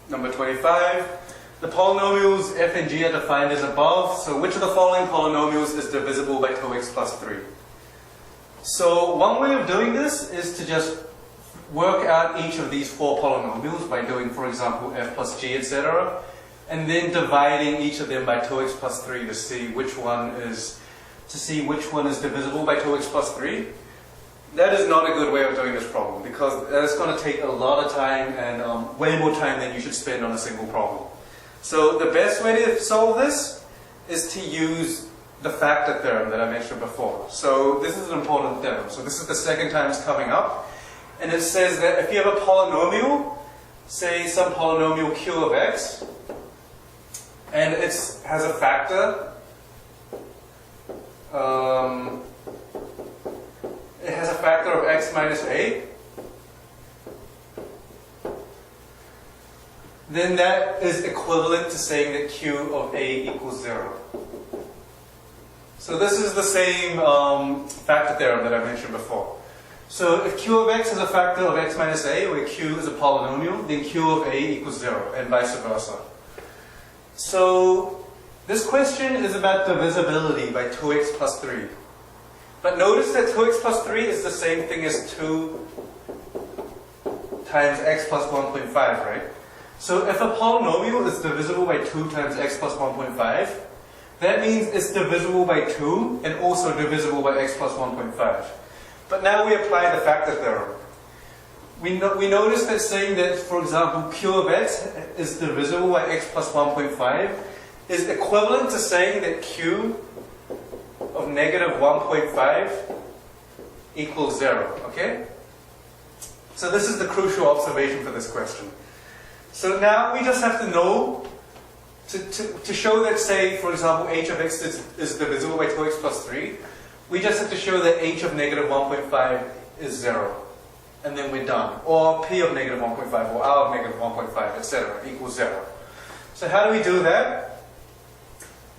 Number 25. The polynomials f and g are defined as above. So which of the following polynomials is divisible by 2x plus 3? So one way of doing this is to just work out each of these four polynomials by doing, for example, f plus g, etc. And then dividing each of them by 2x plus 3 to see which one is divisible by 2x plus 3. That is not a good way of doing this problem because that's going to take a lot of time and way more time than you should spend on a single problem. So the best way to solve this is to use the factor theorem that I mentioned before. So this is an important theorem. So this is the second time it's coming up. And it says that if you have a polynomial, say some polynomial q of x, and it has a factor, it has a factor of x minus a, then that is equivalent to saying that q of a equals 0. So this is the same factor theorem that I mentioned before. So if q of x is a factor of x minus a, where q is a polynomial, then q of a equals 0, and vice versa. So this question is about divisibility by 2x plus 3. But notice that 2x plus 3 is the same thing as 2 times x plus 1.5, right? So if a polynomial is divisible by 2 times x plus 1.5, that means it's divisible by 2 and also divisible by x plus 1.5. But now we apply the factor theorem. We notice that saying that, for example, q of x is divisible by x plus 1.5 is equivalent to saying that q of negative 1.5 equals 0, okay? So this is the crucial observation for this question. So now we just have to know, to show that, say, for example, h of x is divisible by 2x plus 3, we just have to show that h of negative 1.5 is 0. And then we're done. Or p of negative 1.5 or r of negative 1.5, etc. equals 0. So how do we do that?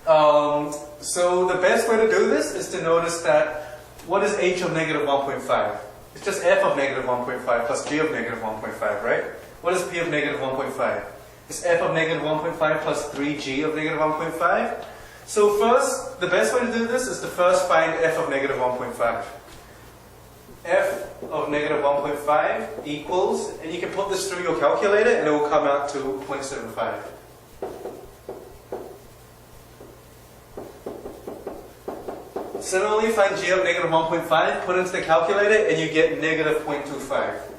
So the best way to do this is to notice that what is h of negative 1.5? It's just f of negative 1.5 plus g of negative 1.5, right? What is p of negative 1.5? It's f of negative 1.5 plus 3g of negative 1.5. So first, the best way to do this is to first find f of negative 1.5. F of negative 1.5 equals, and you can put this through your calculator and it will come out to 0.75. Similarly, find g of negative 1.5, put into the calculator, and you get negative 0.25.